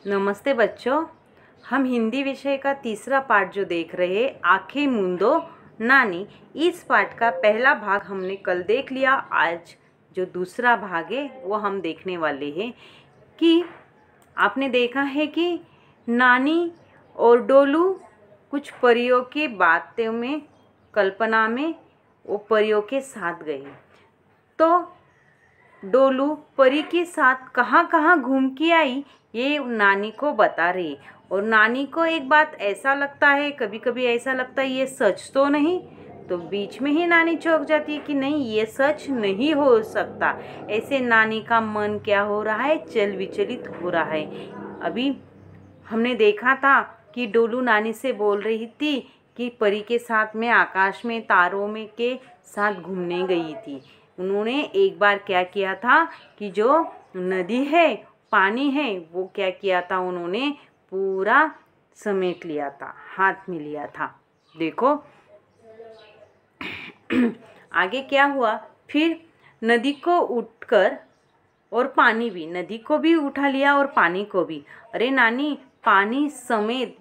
नमस्ते बच्चों। हम हिंदी विषय का तीसरा पाठ जो देख रहे हैं, आंखें मूंदो नानी, इस पाठ का पहला भाग हमने कल देख लिया। आज जो दूसरा भाग है वो हम देखने वाले हैं। कि आपने देखा है कि नानी और डोलू कुछ परियों की बातों में, कल्पना में वो परियों के साथ गए। तो डोलू परी के साथ कहाँ कहाँ घूम के आई ये नानी को बता रही। और नानी को एक बात ऐसा लगता है, कभी कभी ऐसा लगता है ये सच तो नहीं, तो बीच में ही नानी चौंक जाती है कि नहीं, ये सच नहीं हो सकता। ऐसे नानी का मन क्या हो रहा है, चल विचलित हो रहा है। अभी हमने देखा था कि डोलू नानी से बोल रही थी कि परी के साथ में आकाश में तारों में के साथ घूमने गई थी। उन्होंने एक बार क्या किया था कि जो नदी है, पानी है, वो क्या किया था, उन्होंने पूरा समेट लिया था, हाथ में लिया था। देखो आगे क्या हुआ। फिर नदी को उठकर, और पानी भी, नदी को भी उठा लिया और पानी को भी। अरे नानी, पानी समेत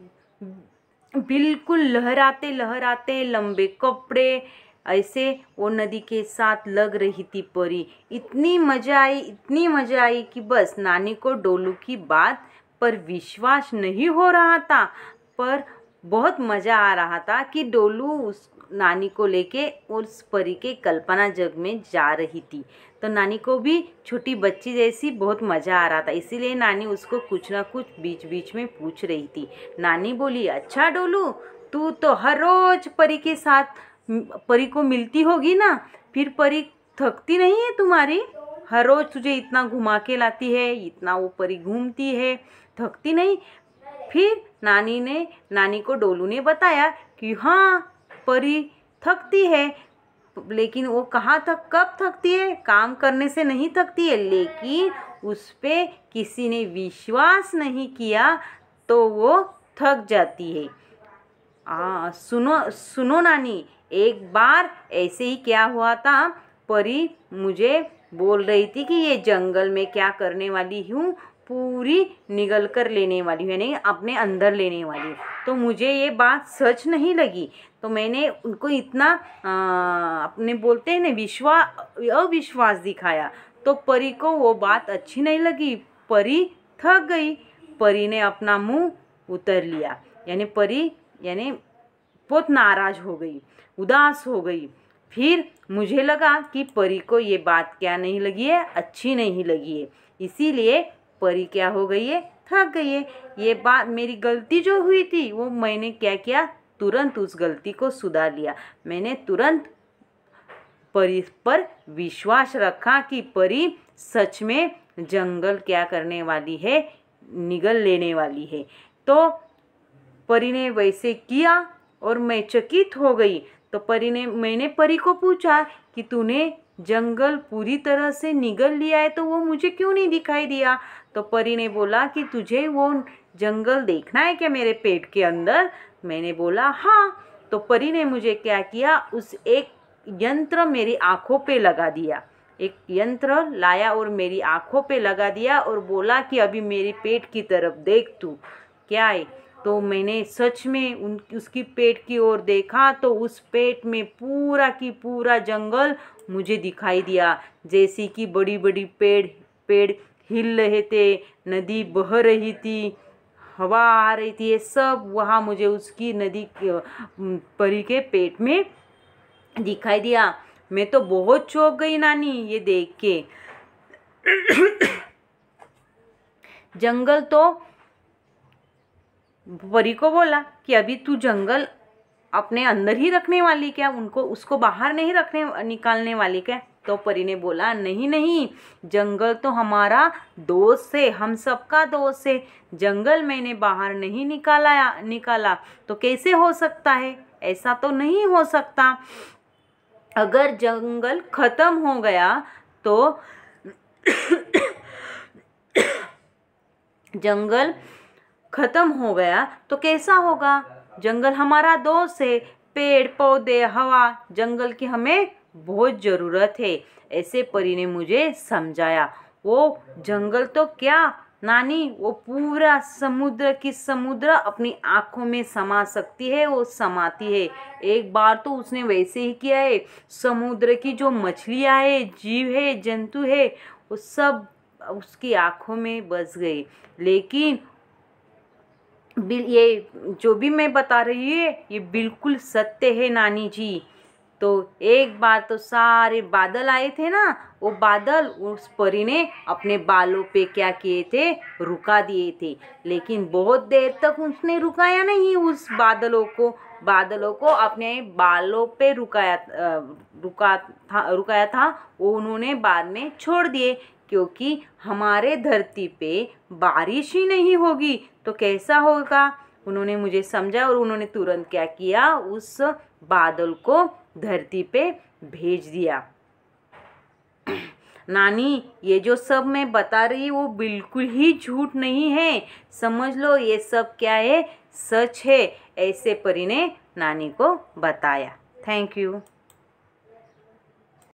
बिल्कुल लहराते लहराते लंबे कपड़े ऐसे वो नदी के साथ लग रही थी परी। इतनी मजा आई, इतनी मजा आई कि बस नानी को डोलू की बात पर विश्वास नहीं हो रहा था, पर बहुत मज़ा आ रहा था कि डोलू उस नानी को लेके उस परी के कल्पना जग में जा रही थी। तो नानी को भी छोटी बच्ची जैसी बहुत मज़ा आ रहा था, इसीलिए नानी उसको कुछ ना कुछ बीच बीच में पूछ रही थी। नानी बोली, अच्छा डोलू, तू तो हर रोज परी के साथ परी को मिलती होगी ना, फिर परी थकती नहीं है तुम्हारी? हर रोज तुझे इतना घुमा के लाती है, इतना वो परी घूमती है, थकती नहीं? फिर नानी को डोलू ने बताया कि हाँ, परी थकती है, लेकिन वो कहाँ तक कब थकती है, काम करने से नहीं थकती है, लेकिन उस पे किसी ने विश्वास नहीं किया तो वो थक जाती है। सुनो सुनो नानी, एक बार ऐसे ही क्या हुआ था, परी मुझे बोल रही थी कि ये जंगल में क्या करने वाली हूँ, पूरी निगल कर लेने वाली हूँ, यानी अपने अंदर लेने वाली हूँ। तो मुझे ये बात सच नहीं लगी, तो मैंने उनको इतना अपने बोलते हैं ना अविश्वास दिखाया। तो परी को वो बात अच्छी नहीं लगी, परी थक गई। परी ने अपना मुंह उतर लिया, यानी बहुत नाराज हो गई, उदास हो गई। फिर मुझे लगा कि परी को ये बात क्या नहीं लगी है, अच्छी नहीं लगी है, इसीलिए परी क्या हो गई है, थक गई है। ये बात मेरी गलती जो हुई थी, वो मैंने क्या किया, तुरंत उस गलती को सुधार लिया। मैंने तुरंत परी पर विश्वास रखा कि परी सच में जंगल क्या करने वाली है, निगल लेने वाली है। तो परी ने वैसे किया और मैं चकित हो गई। तो मैंने परी को पूछा कि तूने जंगल पूरी तरह से निगल लिया है, तो वो मुझे क्यों नहीं दिखाई दिया? तो परी ने बोला कि तुझे वो जंगल देखना है क्या मेरे पेट के अंदर? मैंने बोला हाँ। तो परी ने मुझे क्या किया, उस एक यंत्र मेरी आँखों पे लगा दिया, एक यंत्र लाया और मेरी आँखों पे लगा दिया और बोला कि अभी मेरे पेट की तरफ देख तू क्या है। तो मैंने सच में उसकी पेट की ओर देखा, तो उस पेट में पूरा की पूरा जंगल मुझे दिखाई दिया। जैसे कि बड़ी बड़ी पेड़ हिल रहे थे, नदी बह रही थी, हवा आ रही थी, ये सब वहाँ मुझे उसकी परी के पेट में दिखाई दिया। मैं तो बहुत चौंक गई नानी ये देख के। जंगल तो परी को बोला कि अभी तू जंगल अपने अंदर ही रखने वाली क्या, उसको बाहर नहीं निकालने वाली क्या? तो परी ने बोला नहीं नहीं, जंगल तो हमारा दोस्त है, हम सबका दोस्त है। जंगल मैंने बाहर नहीं निकाला तो कैसे हो सकता है? ऐसा तो नहीं हो सकता। अगर जंगल खत्म हो गया तो जंगल खत्म हो गया तो कैसा होगा? जंगल हमारा दोस्त है, पेड़ पौधे हवा, जंगल की हमें बहुत ज़रूरत है। ऐसे परी ने मुझे समझाया। वो जंगल तो क्या, नानी वो पूरा समुद्र की समुद्र अपनी आँखों में समा सकती है, वो समाती है। एक बार तो उसने वैसे ही किया है। समुद्र की जो मछलियाँ है, जीव है, जंतु है, वो सब उसकी आँखों में बस गए। लेकिन ये जो भी मैं बता रही है ये बिल्कुल सत्य है नानी जी। तो एक बार तो सारे बादल आए थे ना, वो बादल उस परी ने अपने बालों पे क्या किए थे, रुका दिए थे। लेकिन बहुत देर तक उसने रुकाया नहीं उस बादलों को अपने बालों पे रुकाया था। वो उन्होंने बाद में छोड़ दिए, क्योंकि हमारे धरती पे बारिश ही नहीं होगी तो कैसा होगा। उन्होंने मुझे समझा और उन्होंने तुरंत क्या किया, उस बादल को धरती पे भेज दिया। नानी ये जो सब मैं बता रही वो बिल्कुल ही झूठ नहीं है, समझ लो ये सब क्या है, सच है। ऐसे परी ने नानी को बताया। Thank you.